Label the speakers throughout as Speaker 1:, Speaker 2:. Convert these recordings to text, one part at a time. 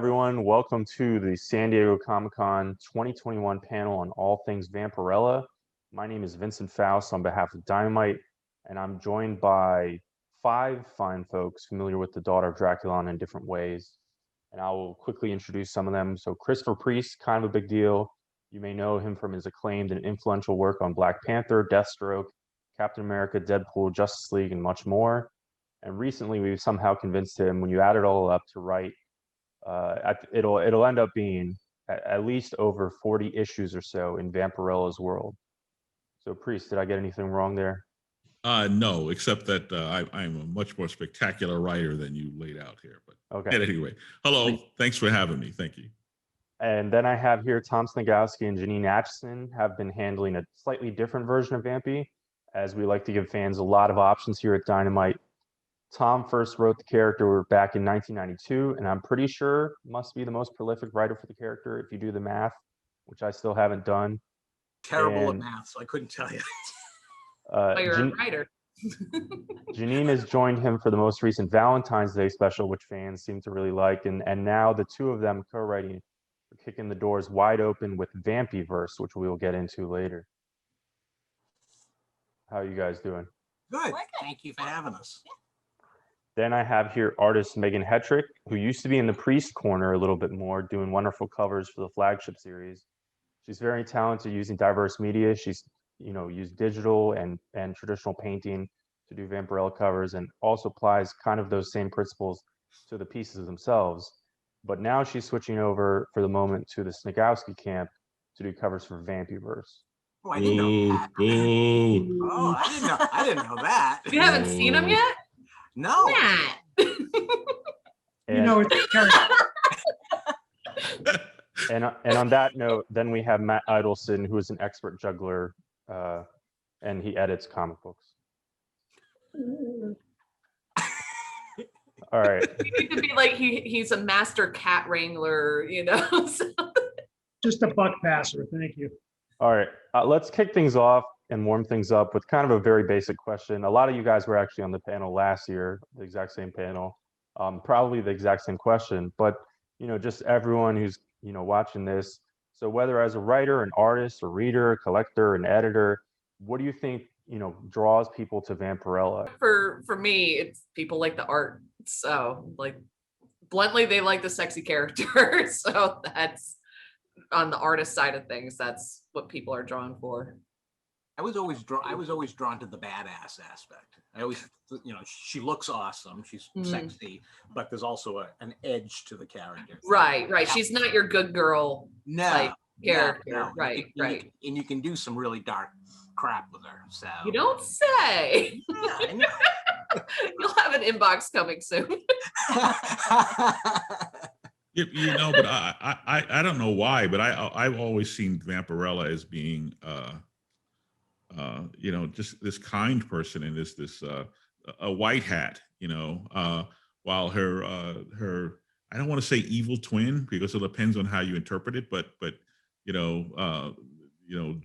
Speaker 1: everyone. Welcome to the San Diego Comic-Con 2021 panel on all things Vampirella. My name is Vincent Faust on behalf of Dynamite, and I'm joined by 5 fine folks familiar with the daughter of Draculon in different ways. And I will quickly introduce some of them. So Christopher Priest, kind of a big deal. You may know him from his acclaimed and influential work on Black Panther, Deathstroke, Captain America, Deadpool, Justice League, and much more. And recently we've somehow convinced him, when you add it all up, to write it'll end up being at least over 40 issues or so in Vampirella's world. So Priest, did I get anything wrong there?
Speaker 2: No, except that I'm a much more spectacular writer than you laid out here. But
Speaker 1: okay.
Speaker 2: Anyway, hello, thanks for having me. Thank you.
Speaker 1: And then I have here Tom Sniegoski and Jeannine Acheson have been handling a slightly different version of Vampy, as we like to give fans a lot of options here at Dynamite. Tom first wrote the character back in 1992, and I'm pretty sure must be the most prolific writer for the character if you do the math, which I still haven't done.
Speaker 3: Terrible at math, so I couldn't tell you.
Speaker 4: You're a writer.
Speaker 1: Jeannine has joined him for the most recent Valentine's Day special, which fans seem to really like, and now the two of them co-writing are kicking the doors wide open with Vampyverse, which we will get into later. How are you guys doing?
Speaker 3: Good. Thank you for having us.
Speaker 1: Then I have here artist Meghan Hetrick, who used to be in the Priest corner a little bit more, doing wonderful covers for the flagship series. She's very talented using diverse media. She's, used digital and traditional painting to do Vampirella covers, and also applies kind of those same principles to the pieces themselves. But now she's switching over for the moment to the Sniegoski camp to do covers for Vampyverse.
Speaker 3: Oh, I didn't know that. Oh, I didn't know that.
Speaker 4: You haven't seen them yet?
Speaker 3: No.
Speaker 1: And on that note, then we have Matt Idelson, who is an expert juggler, and he edits comic books. All right.
Speaker 4: You need to be like he's a master cat wrangler, So.
Speaker 5: Just a buck passer, thank you.
Speaker 1: All right, let's kick things off and warm things up with kind of a very basic question. A lot of you guys were actually on the panel last year, the exact same panel, probably the exact same question, but just everyone who's watching this. So whether as a writer, an artist, a reader, a collector, an editor, what do you think draws people to Vampirella?
Speaker 4: For me, it's people like the art. So bluntly, they like the sexy character. So that's on the artist side of things. That's what people are drawn for.
Speaker 3: I was always drawn to the badass aspect. I always, she looks awesome. She's sexy, but there's also an edge to the character.
Speaker 4: Right. She's not your good girl type character.
Speaker 3: No.
Speaker 4: Right.
Speaker 3: And you can do some really dark crap with her. So
Speaker 4: you don't say.
Speaker 3: Yeah, I know.
Speaker 4: You'll have an inbox coming soon.
Speaker 2: But I don't know why, but I've always seen Vampirella as being just this kind person and this a white hat, while her I don't want to say evil twin, because it depends on how you interpret it, but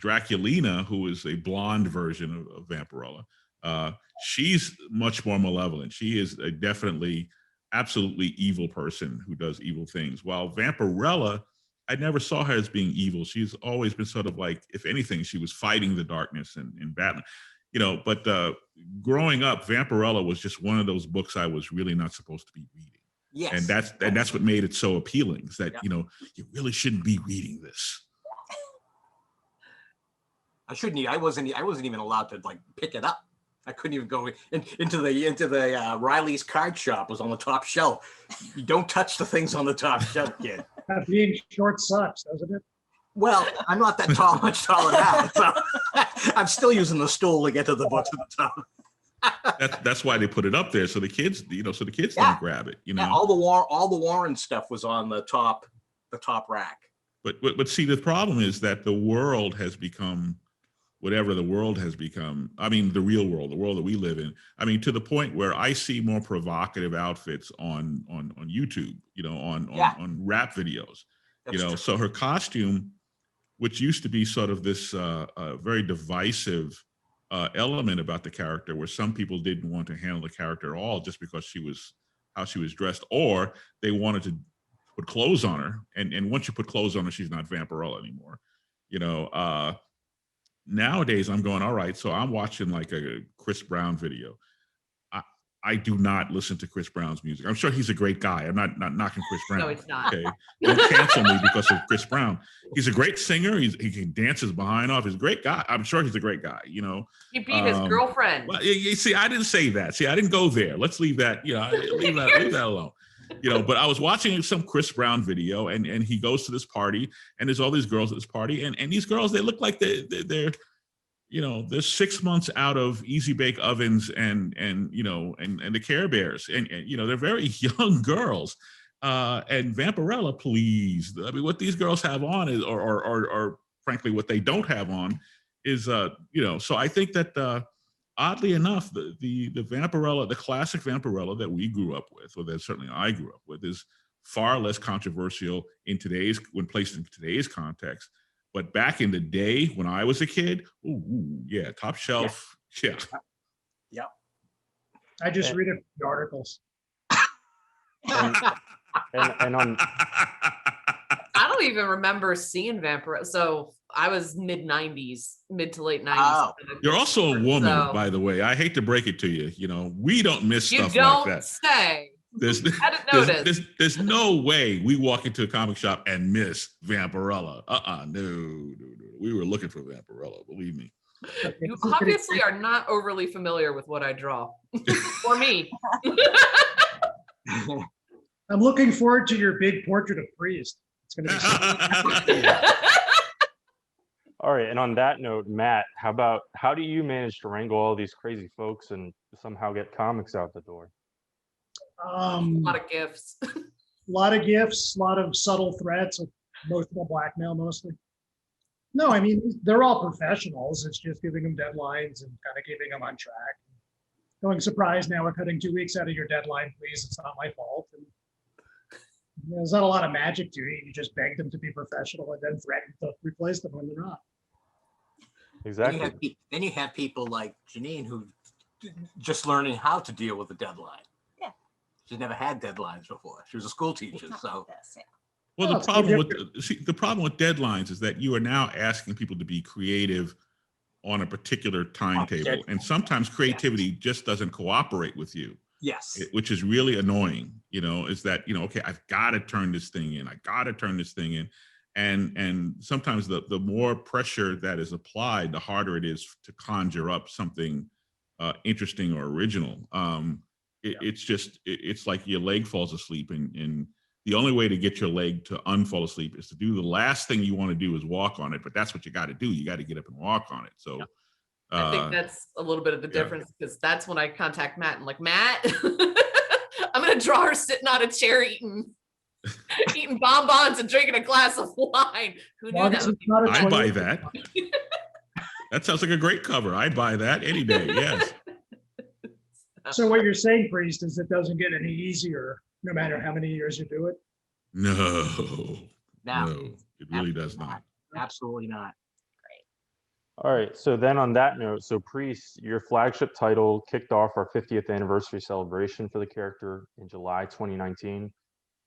Speaker 2: Draculina, who is a blonde version of Vampirella, she's much more malevolent. She is a definitely absolutely evil person who does evil things, while Vampirella, I never saw her as being evil. She's always been sort of like, if anything, she was fighting the darkness in Batman. But growing up, Vampirella was just one of those books I was really not supposed to be reading.
Speaker 3: Yes.
Speaker 2: And that's what made it so appealing, is that, you really shouldn't be reading this.
Speaker 3: I wasn't even allowed to pick it up. I couldn't even go into the Riley's card shop. It was on the top shelf. You don't touch the things on the top shelf, kid.
Speaker 5: Being short sucks, doesn't it?
Speaker 3: Well, I'm not that tall, much taller now, so I'm still using the stool to get to the books at the top.
Speaker 2: That's why they put it up there, so the kids, don't grab it.
Speaker 3: Yeah, all the Warren stuff was on the top rack.
Speaker 2: But see, the problem is that the world has become whatever the world has become. I mean, the real world, the world that we live in. I mean, to the point where I see more provocative outfits on YouTube, on rap videos.
Speaker 3: That's true.
Speaker 2: So her costume, which used to be sort of this very divisive element about the character, where some people didn't want to handle the character at all just because how she was dressed, or they wanted to put clothes on her, and once you put clothes on her, she's not Vampirella anymore. You know, nowadays I'm going, all right, so I'm watching like a Chris Brown video. I do not listen to Chris Brown's music. I'm sure he's a great guy. I'm not knocking Chris Brown.
Speaker 4: No, it's not.
Speaker 2: Okay, don't cancel me because of Chris Brown. He's a great singer. He can dance his behind off. He's a great guy. I'm sure he's a great guy. You know,
Speaker 4: He beat his girlfriend.
Speaker 2: well, you see, I didn't say that. See, I didn't go there. Let's leave that. You know, leave that alone. You know, but I was watching some Chris Brown video, and he goes to this party, and there's all these girls at this party, and these girls, they look like they're you know, they're 6 months out of Easy Bake Ovens and you know, and the Care Bears, and you know, they're very young girls. And Vampirella, please, I mean, what these girls have on is, or frankly, what they don't have on is, you know. So I think that oddly enough, the Vampirella, the classic Vampirella that we grew up with, or that certainly I grew up with, is far less controversial when placed in today's context. But back in the day when I was a kid, ooh, yeah, top shelf, yeah.
Speaker 5: I just read it from the articles.
Speaker 1: And on
Speaker 4: I don't even remember seeing Vampirella. So I was mid to late 90s.
Speaker 3: Oh.
Speaker 2: You're also a woman,
Speaker 4: So-
Speaker 2: by the way. I hate to break it to you. You know, we don't miss
Speaker 4: You
Speaker 2: stuff
Speaker 4: don't
Speaker 2: like that.
Speaker 4: say.
Speaker 2: There's,
Speaker 4: I didn't notice.
Speaker 2: there's no way we walk into a comic shop and miss Vampirella. No. We were looking for Vampirella, believe me.
Speaker 4: You obviously are not overly familiar with what I draw. Or me.
Speaker 5: I'm looking forward to your big portrait of Priest. It's going to be
Speaker 1: all right, and on that note, Matt, how do you manage to wrangle all these crazy folks and somehow get comics out the door?
Speaker 4: A lot of gifts.
Speaker 5: a lot of gifts, a lot of subtle threats, emotional blackmail mostly. No, I mean, they're all professionals. It's just giving them deadlines and kind of keeping them on track. Going, surprise, now we're cutting 2 weeks out of your deadline, please. It's not my fault. And you know, there's not a lot of magic to it. You just beg them to be professional and then threaten to replace them when they're not.
Speaker 1: Exactly.
Speaker 3: Then you have people like Jeannine who just learning how to deal with the deadline.
Speaker 6: Yeah.
Speaker 3: She's never had deadlines before. She was a school teacher,
Speaker 6: It's
Speaker 3: so
Speaker 6: not this, yeah.
Speaker 2: Well,
Speaker 5: Oh,
Speaker 2: the
Speaker 5: it's no
Speaker 2: problem with the problem with deadlines is that you are now asking people to be creative on a particular timetable, and sometimes creativity just doesn't cooperate with you.
Speaker 3: yes.
Speaker 2: Which is really annoying. You know, is that, you know, okay, I've got to turn this thing in. I got to turn this thing in, and sometimes the more pressure that is applied, the harder it is to conjure up something interesting or original. It's like your leg falls asleep, and the only way to get your leg to unfall asleep is to do the last thing you want to do is walk on it, but that's what you got to do. You got to get up and walk on it. So
Speaker 4: I think that's a little bit of the difference, because that's when I contact Matt and like, Matt, I'm going to draw her sitting on a chair eating bonbons and drinking a glass of wine. Who knew that?
Speaker 2: I'd buy that. That sounds like a great cover. I'd buy that any day. Yes.
Speaker 5: So what you're saying, Priest, is it doesn't get any easier no matter how many years you do it?
Speaker 2: No, it really does not.
Speaker 3: Absolutely not.
Speaker 1: All right, so then on that note, so Priest, your flagship title kicked off our 50th anniversary celebration for the character in July 2019.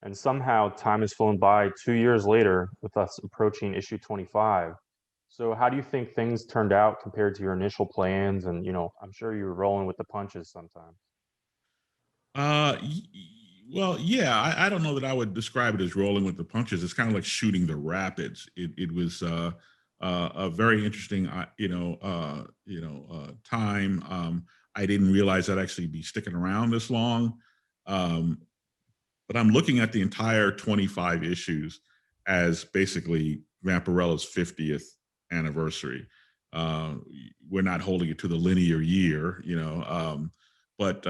Speaker 1: And somehow time has flown by 2 years later with us approaching issue 25. So how do you think things turned out compared to your initial plans? And, you know, I'm sure you were rolling with the punches sometimes.
Speaker 2: Well, yeah, I don't know that I would describe it as rolling with the punches. It's kind of like shooting the rapids. It was a very interesting, time. I didn't realize I'd actually be sticking around this long. But I'm looking at the entire 25 issues as basically Vampirella's 50th anniversary. We're not holding it to the linear year, you know, but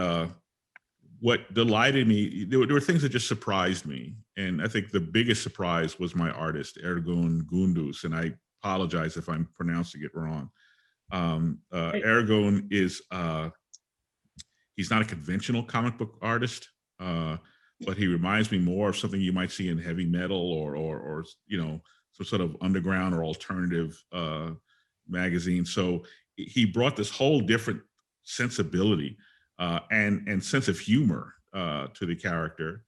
Speaker 2: what delighted me, there were things that just surprised me. And I think the biggest surprise was my artist, Ergun Gunduz, and I apologize if I'm pronouncing it wrong. Ergun is, he's not a conventional comic book artist, but he reminds me more of something you might see in heavy metal or you know, some sort of underground or alternative magazine. So he brought this whole different sensibility and sense of humor to the character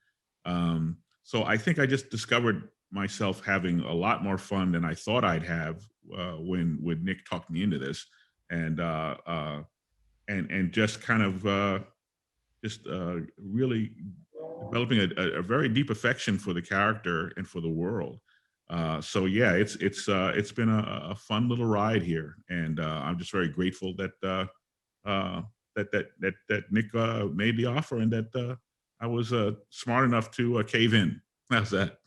Speaker 2: So I think I just discovered myself having a lot more fun than I thought I'd have when Nick talked me into this, and just kind of really developing a very deep affection for the character and for the world. So yeah, it's been a fun little ride here, and I'm just very grateful that that Nick made the offer, and that I was smart enough to cave in. How's that?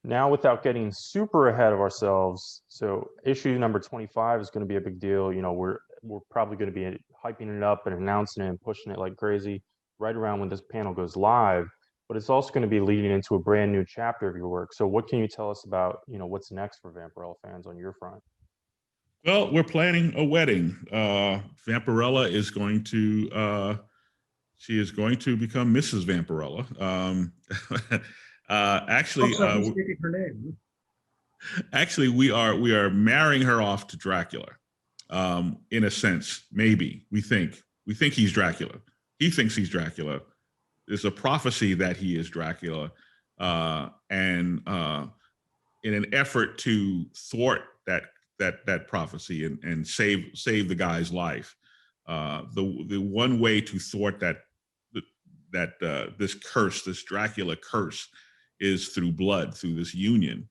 Speaker 1: Now, without getting super ahead of ourselves, so issue number 25 is going to be a big deal. You know, we're probably going to be hyping it up and announcing it and pushing it like crazy right around when this panel goes live. But it's also going to be leading into a brand new chapter of your work. So, what can you tell us about, you know, what's next for Vampirella fans on your front?
Speaker 2: Well, we're planning a wedding. Vampirella is going to she is going to become Mrs. Vampirella. Actually,
Speaker 5: her name.
Speaker 2: actually, we are marrying her off to Dracula. In a sense, maybe we think he's Dracula. He thinks he's Dracula. There's a prophecy that he is Dracula, and in an effort to thwart that prophecy and save the guy's life, the one way to thwart this curse, this Dracula curse, is through blood, through this union.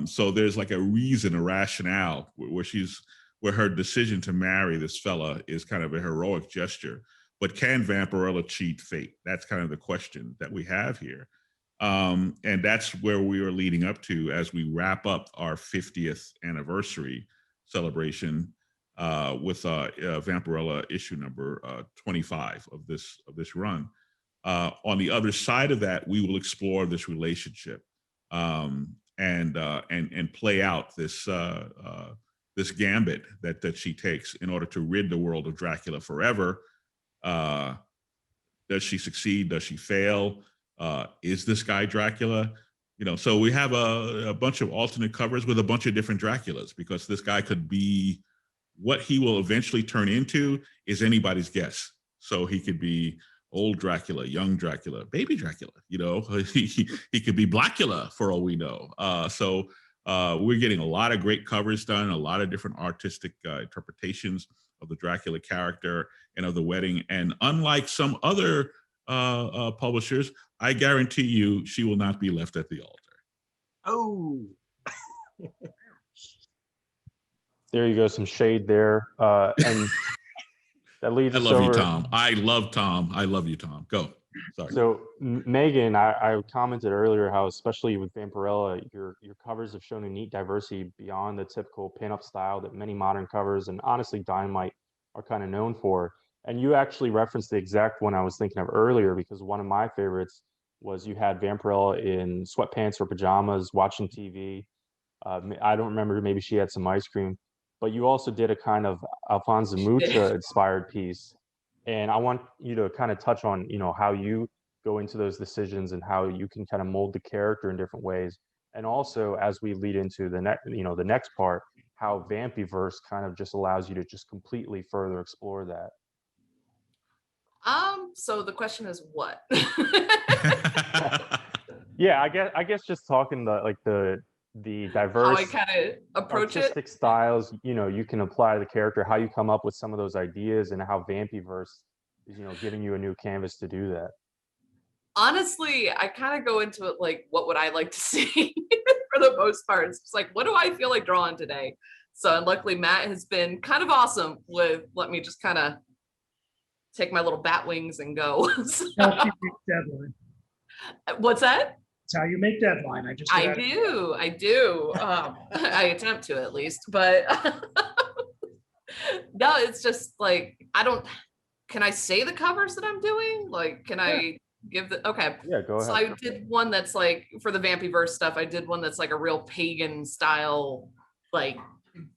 Speaker 2: So there's like a reason, a rationale where her decision to marry this fella is kind of a heroic gesture. But can Vampirella cheat fate? That's kind of the question that we have here. And that's where we are leading up to as we wrap up our 50th anniversary celebration with Vampirella issue number 25 of this run. On the other side of that, we will explore this relationship and play out this this gambit that she takes in order to rid the world of Dracula forever. Does she succeed? Does she fail? Is this guy Dracula? You know, so we have a bunch of alternate covers with a bunch of different Draculas, because this guy could be, what he will eventually turn into is anybody's guess. So he could be old Dracula, young Dracula, baby Dracula, you know, he could be Blackula for all we know. So we're getting a lot of great covers done, a lot of different artistic interpretations of the Dracula character and of the wedding. And unlike some other publishers, I guarantee you she will not be left at the altar.
Speaker 3: Oh.
Speaker 1: There you go, some shade there. And that leads us over.
Speaker 2: I love you, Tom. I love Tom. I love you, Tom. Go. Sorry.
Speaker 1: So Megan, I commented earlier how, especially with Vampirella, your covers have shown a neat diversity beyond the typical pinup style that many modern covers and honestly Dynamite are kind of known for. And you actually referenced the exact one I was thinking of earlier, because one of my favorites was you had Vampirella in sweatpants or pajamas watching TV. I don't remember, maybe she had some ice cream, but you also did a kind of Alfonso Mucha inspired piece. And I want you to kind of touch on, you know, how you go into those decisions and how you can kind of mold the character in different ways. And also, as we lead into the next part, how Vampyverse kind of just allows you to just completely further explore that.
Speaker 4: So the question is what?
Speaker 1: Yeah, I guess just talking the diverse,
Speaker 4: how I kind of approach
Speaker 1: artistic styles, you know, you can apply to the character, how you come up with some of those ideas, and how Vampyverse is, you know, giving you a new canvas to do that.
Speaker 4: Honestly, I kind of go into it like, what would I like to see for the most part? It's just like, what do I feel like drawing today? So, and luckily Matt has been kind of awesome with let me just kind of take my little bat wings and go. So,
Speaker 5: How you make deadline.
Speaker 4: what's that?
Speaker 5: It's how you make deadline. I
Speaker 4: do. I attempt to, at least, but no, it's just like, can I say the covers that I'm doing? Like, can I give the, okay.
Speaker 1: Yeah, go ahead.
Speaker 4: So I did one that's like, for the Vampyverse stuff, I did one that's like a real pagan style, like,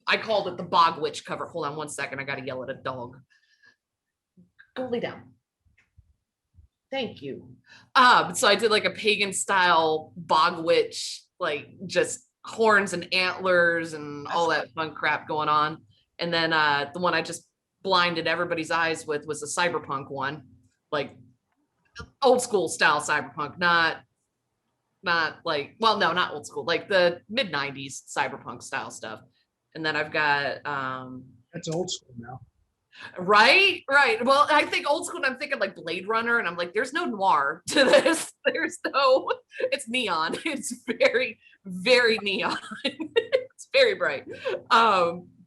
Speaker 4: I called it the Bog Witch cover. Hold on one second. I got to yell at a dog. Go lay down. Thank you. So I did like a pagan style Bog Witch, like just horns and antlers and all that fun crap going on. And then the one I just blinded everybody's eyes with was a cyberpunk one, like old school style cyberpunk, not not like, well, no, not old school, like the mid 90s cyberpunk style stuff. And then I've got
Speaker 5: That's old school now.
Speaker 4: right. Well, I think old school, and I'm thinking like Blade Runner, and I'm like, there's no noir to this. There's no, it's neon. It's very, very neon. It's very bright.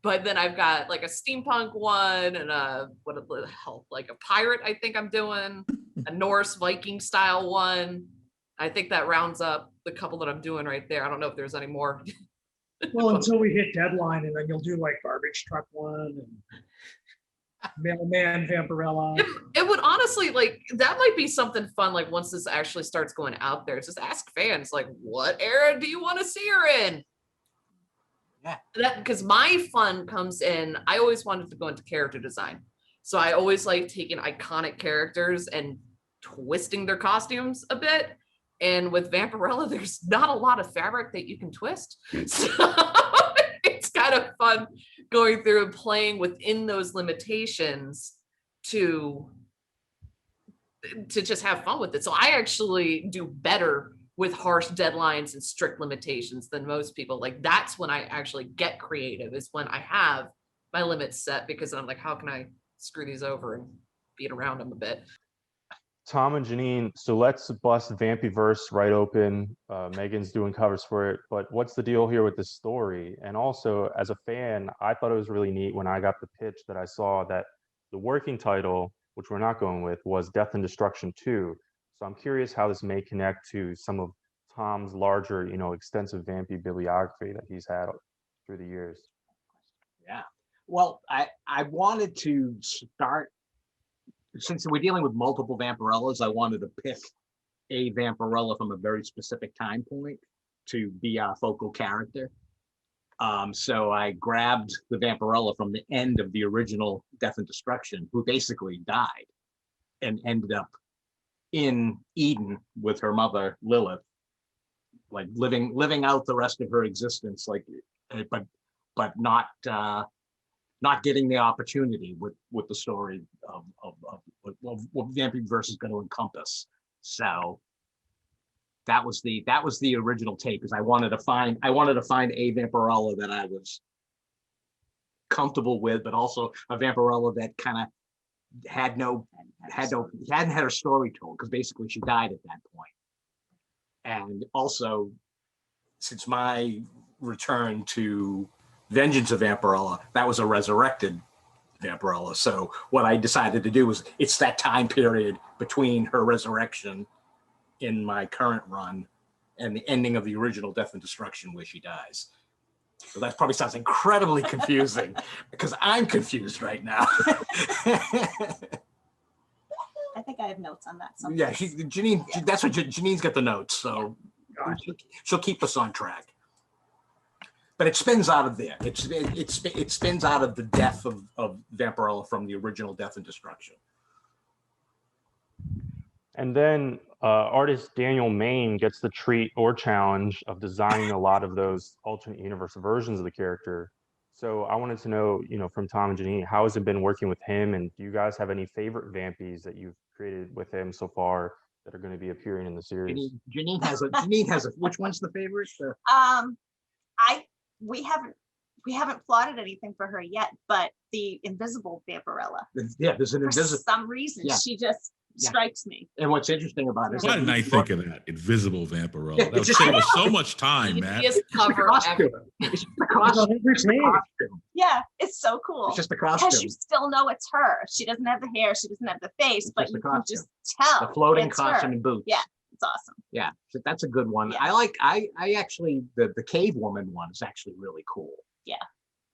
Speaker 4: But then I've got like a steampunk one and what the hell, like a pirate, I think I'm doing, a Norse Viking style one. I think that rounds up the couple that I'm doing right there. I don't know if there's any more.
Speaker 5: Well, until we hit deadline, and then you'll do like garbage truck one and mailman Vampirella.
Speaker 4: It would honestly, like, that might be something fun, like once this actually starts going out there, just ask fans, like, what era do you want to see her in?
Speaker 3: Yeah.
Speaker 4: That, because my fun comes in, I always wanted to go into character design. So I always like taking iconic characters and twisting their costumes a bit. And with Vampirella, there's not a lot of fabric that you can twist. So it's kind of fun going through and playing within those limitations to just have fun with it. So I actually do better with harsh deadlines and strict limitations than most people. Like, that's when I actually get creative, is when I have my limits set, because I'm like, how can I screw these over and beat around them a bit?
Speaker 1: Tom and Jeannine, so let's bust Vampyverse right open. Megan's doing covers for it, but what's the deal here with this story? And also, as a fan, I thought it was really neat when I got the pitch that I saw that the working title, which we're not going with, was Death and Destruction 2. So I'm curious how this may connect to some of Tom's larger, extensive Vampy bibliography that he's had through the years.
Speaker 3: Yeah. Well, I wanted to start, since we're dealing with multiple Vampirellas, I wanted to pick a Vampirella from a very specific time point to be our focal character. So I grabbed the Vampirella from the end of the original Death and Destruction, who basically died and ended up in Eden with her mother Lilith, like living out the rest of her existence, like, but not getting the opportunity with the story of what Vampyverse is going to encompass. So that was the original take, because I wanted to find a Vampirella that I was comfortable with, but also a Vampirella that kind of hadn't had her story told, because basically she died at that point. And also, since my return to Vengeance of Vampirella, that was a resurrected Vampirella. So what I decided to do was, it's that time period between her resurrection in my current run and the ending of the original Death and Destruction, where she dies. So that probably sounds incredibly confusing, because I'm confused right now.
Speaker 6: I think I have notes on that. Someplace.
Speaker 3: Yeah, Jeannine, that's what Jeannine's got the notes, so she'll keep us on track. But it spins out of there. It spins out of the death of Vampirella from the original Death and Destruction.
Speaker 1: And then artist Daniel Main gets the treat or challenge of designing a lot of those alternate universe versions of the character. So I wanted to know, from Tom and Jeannine, how has it been working with him? And do you guys have any favorite Vampies that you've created with him so far that are going to be appearing in the series?
Speaker 3: Jeannine has a. Which one's the favorite?
Speaker 6: We haven't plotted anything for her yet, but the invisible Vampirella.
Speaker 3: Yeah, there's an invisible.
Speaker 6: For some reason, she just strikes me.
Speaker 3: And what's interesting about it is,
Speaker 2: why didn't I think of that? Invisible Vampirella. That would save us so much time, man.
Speaker 3: It's just the costume.
Speaker 6: Yeah, it's so cool.
Speaker 3: It's just the costume.
Speaker 6: Because you still know it's her. She doesn't have the hair. She doesn't have the face, but you can just tell.
Speaker 3: The floating costume and boots.
Speaker 6: Yeah, it's awesome.
Speaker 3: Yeah, so that's a good one.
Speaker 6: Yeah.
Speaker 3: I actually, the cave woman one is actually really cool.
Speaker 6: Yeah.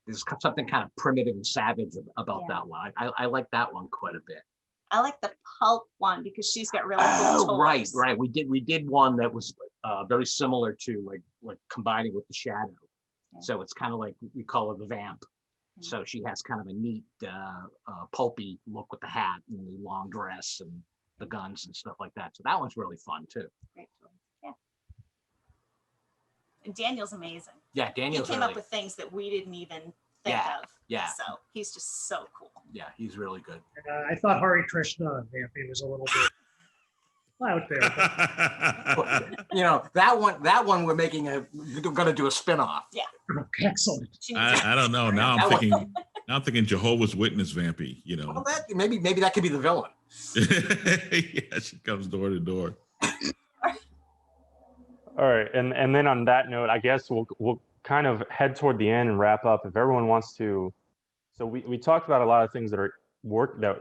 Speaker 3: There's something kind of primitive and savage about that one. I like that one quite a bit.
Speaker 6: I like the pulp one because she's got really cool toys.
Speaker 3: Right. We did one that was very similar to like combining with the shadow. Yeah. So it's kind of like, we call her the vamp. Mm-hmm. So she has kind of a neat pulpy look with the hat and the long dress and the guns and stuff like that. So that one's really fun too.
Speaker 6: Great toy. Yeah. And Daniel's amazing.
Speaker 3: Yeah, Daniel's
Speaker 6: he came up with things that we didn't even think of. Yeah. So he's just so cool.
Speaker 3: Yeah, he's really good.
Speaker 5: I thought Hari Krishna Vampy was a little bit Out there.
Speaker 3: You know, that one we're going to do a spin-off.
Speaker 5: Excellent.
Speaker 2: I don't know. Now I'm thinking Jehovah's Witness Vampy, you know.
Speaker 3: Well, maybe that could be the villain.
Speaker 2: Yeah, she comes door to door.
Speaker 1: All right, and then on that note, I guess we'll kind of head toward the end and wrap up. If everyone wants to, so we talked about a lot of things that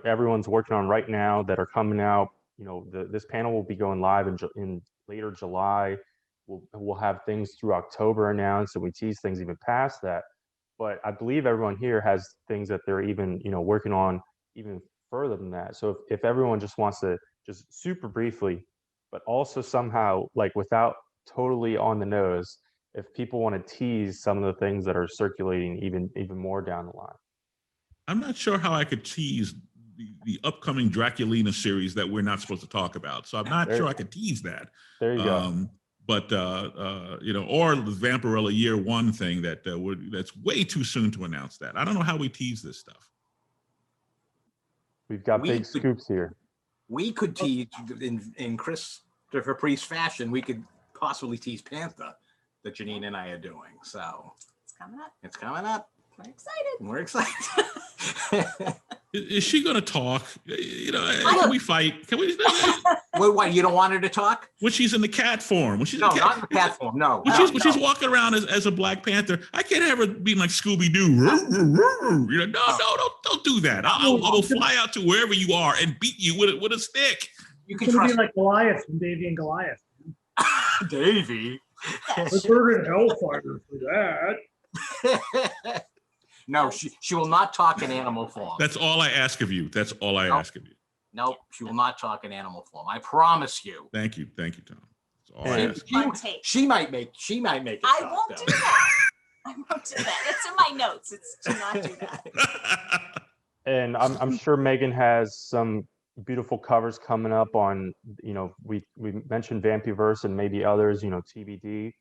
Speaker 1: everyone's working on right now that are coming out. You know, this panel will be going live in later July. We'll have things through October announced, and we tease things even past that. But I believe everyone here has things that they're even working on even further than that. So if everyone just wants to just super briefly, but also somehow like without totally on the nose, if people want to tease some of the things that are circulating even more down the line.
Speaker 2: I'm not sure how I could tease the upcoming Draculina series that we're not supposed to talk about. So I'm not sure I could tease that.
Speaker 1: There you go.
Speaker 2: But you know, or the Vampirella Year One thing that's way too soon to announce that. I don't know how we tease this stuff.
Speaker 1: We've got big scoops here.
Speaker 3: We could tease in Christopher Priest fashion. We could possibly tease Panther that Jeannine and I are doing. So
Speaker 6: It's coming up.
Speaker 3: it's coming up.
Speaker 6: We're excited.
Speaker 3: We're excited.
Speaker 2: Is she going to talk? You know, can we fight? Can we?
Speaker 3: Wait, what? You don't want her to talk?
Speaker 2: When she's in the cat form, when she's
Speaker 3: No,
Speaker 2: in
Speaker 3: not in the cat form. No.
Speaker 2: when she's walking around as a Black Panther, I can't have her be like Scooby Doo. You know, don't do that. I will fly out to wherever you are and beat you with a stick.
Speaker 3: You
Speaker 5: It's
Speaker 3: can
Speaker 5: gonna be
Speaker 3: trust
Speaker 5: like Goliath from Davy and Goliath.
Speaker 3: Davy.
Speaker 5: We're in hellfire for that.
Speaker 3: No, she will not talk in animal form.
Speaker 2: That's all I ask of you. That's all I ask of you.
Speaker 3: Nope, she will not talk in animal form. I promise you.
Speaker 2: Thank you, Tom. That's all
Speaker 1: Yeah.
Speaker 2: I ask.
Speaker 6: On tape.
Speaker 3: She might make it.
Speaker 6: I
Speaker 3: talk,
Speaker 6: won't
Speaker 3: though.
Speaker 6: do that. I won't do that. It's in my notes. It's to not do that.
Speaker 1: And I'm sure Megan has some beautiful covers coming up on, we mentioned Vampyverse and maybe others, TBD.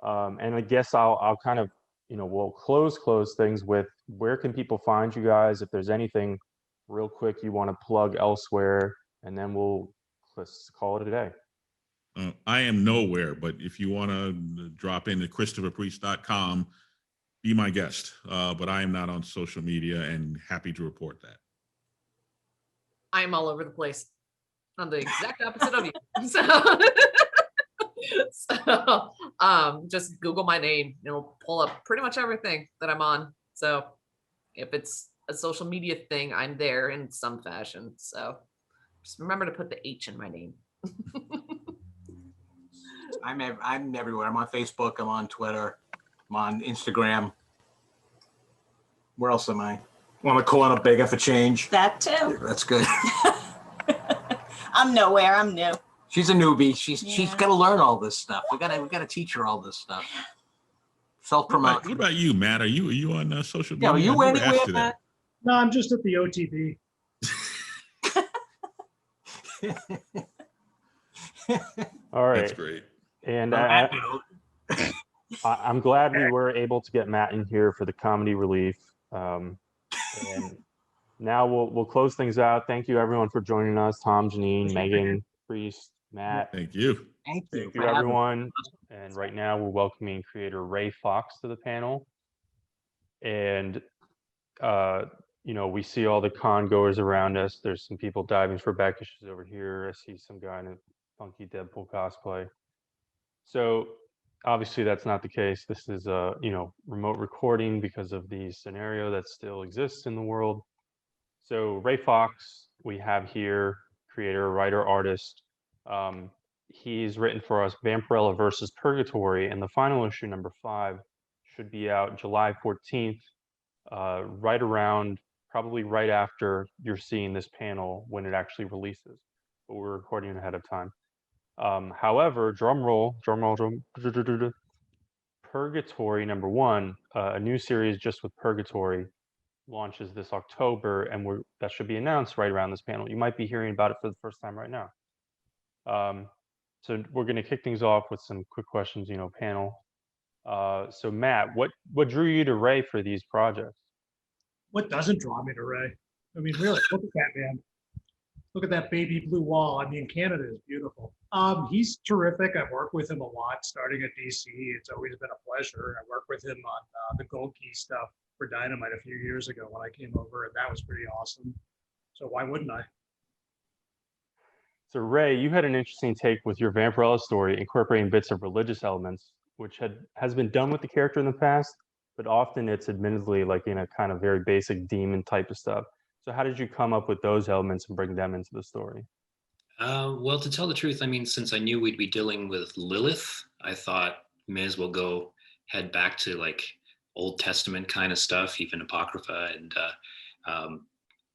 Speaker 1: And I guess I'll kind of, we'll close things with where can people find you guys if there's anything real quick you want to plug elsewhere, and then we'll just call it a day.
Speaker 2: I am nowhere, but if you want to drop into ChristopherPriest.com, be my guest. But I am not on social media and happy to report that.
Speaker 4: I'm all over the place. I'm the exact opposite of you. So just Google my name. It'll pull up pretty much everything that I'm on. So if it's a social media thing, I'm there in some fashion. So just remember to put the H in my name.
Speaker 3: I'm everywhere. I'm on Facebook. I'm on Twitter. I'm on Instagram. Where else am I? Want to call it a bigger for change?
Speaker 6: That too.
Speaker 3: That's good.
Speaker 6: I'm nowhere. I'm new.
Speaker 3: She's a newbie. She's
Speaker 6: Yeah.
Speaker 3: got to learn all this stuff. We got to teach her all this stuff. Self promote.
Speaker 2: What about you, Matt? Are you on social media?
Speaker 3: Yeah, are you
Speaker 2: I never
Speaker 3: anywhere,
Speaker 2: asked you that.
Speaker 3: Matt?
Speaker 5: No, I'm just at the OTB.
Speaker 1: All right.
Speaker 2: That's great.
Speaker 1: And
Speaker 3: On that note,
Speaker 1: I'm glad we were able to get Matt in here for the comedy relief. And now we'll close things out. Thank you everyone for joining us. Tom, Jeannine, Megan, Priest, Matt.
Speaker 2: Thank you.
Speaker 3: thank you.
Speaker 1: Thank you
Speaker 3: for having me.
Speaker 1: everyone. And right now we're welcoming creator Ray Fawkes to the panel. And we see all the con goers around us. There's some people diving for back issues over here. I see some guy in a funky Deadpool cosplay. So obviously that's not the case. This is a remote recording because of the scenario that still exists in the world. So Ray Fawkes, we have here, creator, writer, artist. He's written for us Vampirella versus Purgatory, and the final issue, number 5, should be out July 14th, right around, probably right after you're seeing this panel when it actually releases. But we're recording ahead of time. However, drum roll, Purgatory number 1, a new series just with Purgatory, launches this October, and that should be announced right around this panel. You might be hearing about it for the first time right now. So we're going to kick things off with some quick questions, panel. So Matt, what drew you to Ray for these projects?
Speaker 5: What doesn't draw me to Ray? I mean, really, look at that man. Look at that baby blue wall. I mean, Canada is beautiful. He's terrific. I've worked with him a lot starting at DC. It's always been a pleasure. I worked with him on the Gold Key stuff for Dynamite a few years ago when I came over, and that was pretty awesome. So why wouldn't I?
Speaker 1: So Ray, you had an interesting take with your Vampirella story, incorporating bits of religious elements, which has been done with the character in the past, but often it's admittedly like in a kind of very basic demon type of stuff. So how did you come up with those elements and bring them into the story?
Speaker 7: Well, to tell the truth, I mean, since I knew we'd be dealing with Lilith, I thought may as well go head back to like Old Testament kind of stuff, even Apocrypha. And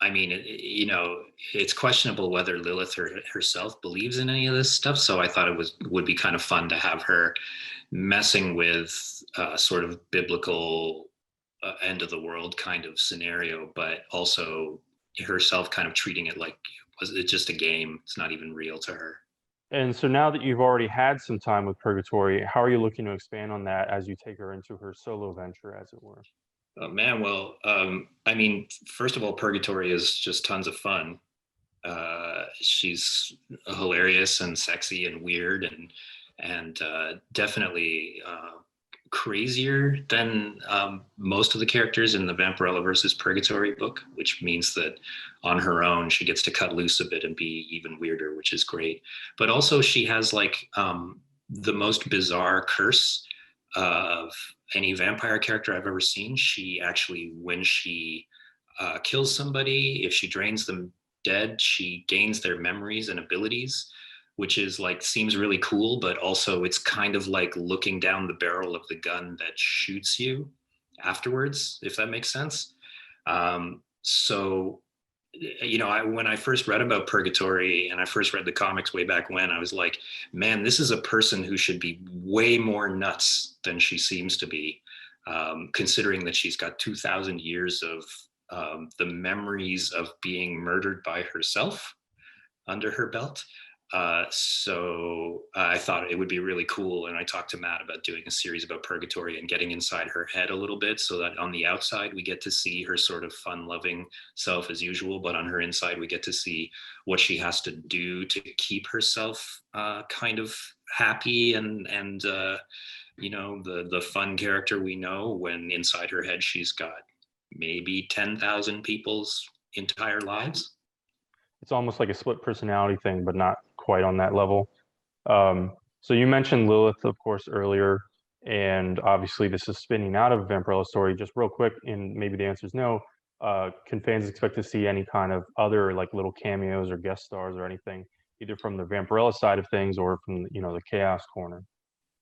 Speaker 7: I mean, it's questionable whether Lilith herself believes in any of this stuff. So I thought would be kind of fun to have her messing with sort of biblical end of the world kind of scenario, but also herself kind of treating it like it's just a game. It's not even real to her.
Speaker 1: And so now that you've already had some time with Purgatory, how are you looking to expand on that as you take her into her solo venture, as it were?
Speaker 7: Oh man, well, I mean, first of all, Purgatory is just tons of fun. She's hilarious and sexy and weird and definitely crazier than most of the characters in the Vampirella versus Purgatory book, which means that on her own she gets to cut loose a bit and be even weirder, which is great. But also she has like the most bizarre curse of any vampire character I've ever seen. She actually, when she kills somebody, if she drains them dead, she gains their memories and abilities, which is like, seems really cool, but also it's kind of like looking down the barrel of the gun that shoots you afterwards, if that makes sense. So, when I first read about Purgatory and I first read the comics way back when, I was like, man, this is a person who should be way more nuts than she seems to be, considering that she's got 2,000 years of the memories of being murdered by herself under her belt. So I thought it would be really cool. And I talked to Matt about doing a series about Purgatory and getting inside her head a little bit, so that on the outside, we get to see her sort of fun-loving self as usual, but on her inside, we get to see what she has to do to keep herself kind of happy and the fun character we know, when inside her head, she's got maybe 10,000 people's entire lives.
Speaker 1: It's almost like a split personality thing, but not quite on that level. So you mentioned Lilith, of course, earlier, and obviously this is spinning out of a Vampirella story. Just real quick, and maybe the answer is no. Can fans expect to see any kind of other like little cameos or guest stars or anything, either from the Vampirella side of things or from the Chaos corner?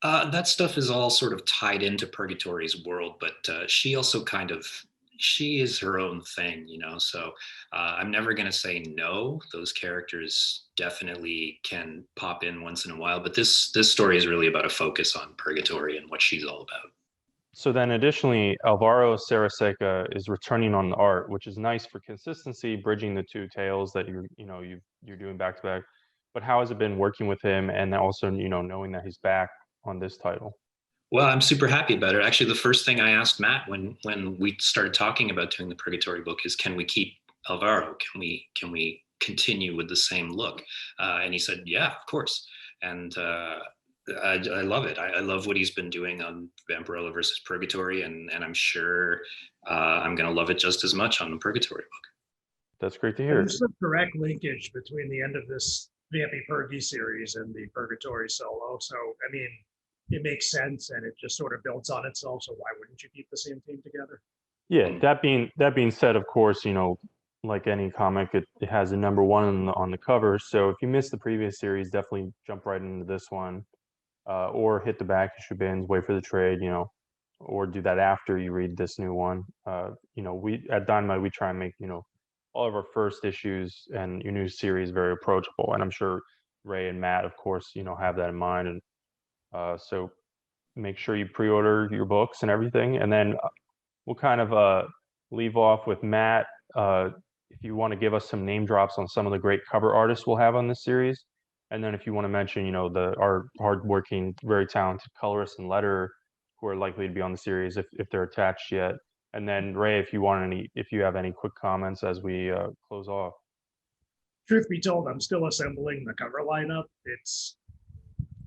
Speaker 7: That stuff is all sort of tied into Purgatory's world, but she also she is her own thing, so I'm never going to say no. Those characters definitely can pop in once in a while, but this story is really about a focus on Purgatory and what she's all about.
Speaker 1: So then additionally, Alvaro Saraseca is returning on the art, which is nice for consistency, bridging the two tales that you're doing back to back. But how has it been working with him, and also knowing that he's back on this title?
Speaker 7: Well, I'm super happy about it. Actually, the first thing I asked Matt when we started talking about doing the Purgatory book is, can we keep Alvaro? Can we continue with the same look? And he said, yeah, of course. And I love it. I love what he's been doing on Vampirella versus Purgatory, and I'm sure I'm going to love it just as much on the Purgatory book.
Speaker 1: That's great to hear.
Speaker 5: There's a direct linkage between the end of this Vampy series and the Purgatory solo. So, I mean, it makes sense, and it just sort of builds on itself. So why wouldn't you keep the same team together?
Speaker 1: Yeah, that being said, of course, like any comic, it has a number one on the cover. So if you missed the previous series, definitely jump right into this one, or hit the back issue bins, wait for the trade, or do that after you read this new one. We at Dynamite, we try and make all of our first issues and your new series very approachable, and I'm sure Ray and Matt, of course, have that in mind. And so make sure you pre-order your books and everything. And then we'll kind of leave off with Matt. If you want to give us some name drops on some of the great cover artists we'll have on this series. And then if you want to mention, our hardworking, very talented colorists and letterer who are likely to be on the series if they're attached yet. And then Ray, if you have any quick comments as we close off.
Speaker 5: truth be told, I'm still assembling the cover lineup. It's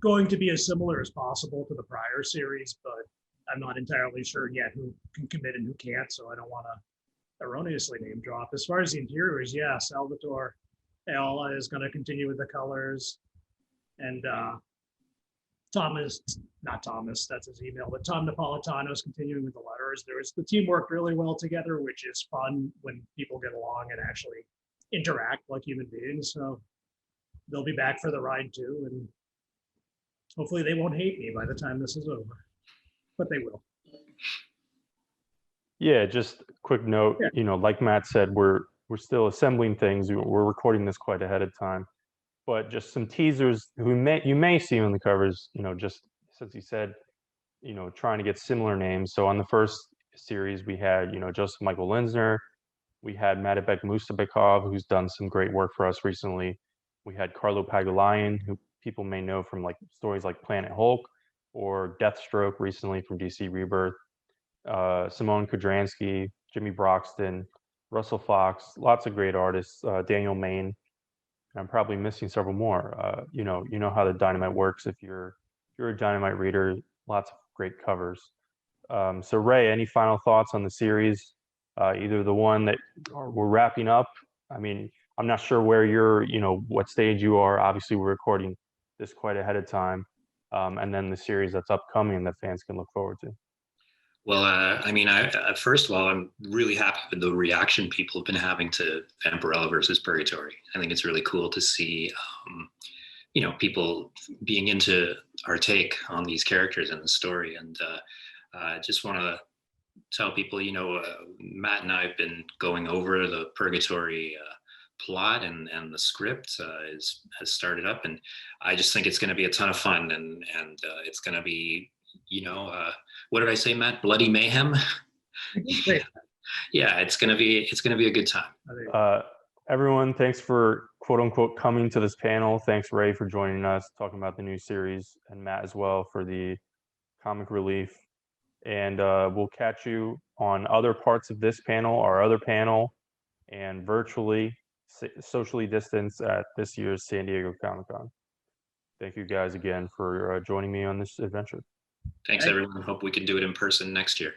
Speaker 5: going to be as similar as possible to the prior series, but I'm not entirely sure yet who can commit and who can't, so I don't want to erroneously name drop. As far as the interiors, yeah, Salvatore Ayala is going to continue with the colors, and not Thomas, that's his email, but Tom Napolitano is continuing with the letters. The team worked really well together, which is fun when people get along and actually interact like human beings. So they'll be back for the ride too, and hopefully they won't hate me by the time this is over, but they will.
Speaker 1: Yeah, just a quick note,
Speaker 5: Yeah.
Speaker 1: like Matt said, we're still assembling things. We're recording this quite ahead of time, but just some teasers you may see on the covers, just since he said, trying to get similar names. So on the first series, we had, Joseph Michael Linsner. We had Madibek Musabekov, who's done some great work for us recently. We had Carlo Pagulayan, who people may know from like stories like Planet Hulk or Deathstroke recently from DC Rebirth. Simone Kudransky, Jimmy Broxton, Russell Fawkes, lots of great artists. Daniel Main. I'm probably missing several more. You know how the Dynamite works. If you're a Dynamite reader, lots of great covers. So Ray, any final thoughts on the series? Either the one that we're wrapping up. I mean, I'm not sure where you're, what stage you are. Obviously, we're recording this quite ahead of time. And then the series that's upcoming that fans can look forward to.
Speaker 7: Well, first of all, I'm really happy with the reaction people have been having to Vampirella versus Purgatory. I think it's really cool to see, people being into our take on these characters and the story. And I just want to tell people, Matt and I have been going over the Purgatory plot and the script has started up, and I just think it's going to be a ton of fun, and it's going to be, what did I say, Matt? Bloody mayhem. Yeah, it's gonna be a good time.
Speaker 1: Everyone, thanks for quote unquote coming to this panel. Thanks, Ray, for joining us, talking about the new series, and Matt as well for the comic relief. And we'll catch you on other parts of this panel, our other panel, and virtually, socially distanced at this year's San Diego Comic-Con. Thank you guys again for joining me on this adventure.
Speaker 7: Thanks, everyone. Hope we can do it in person next year.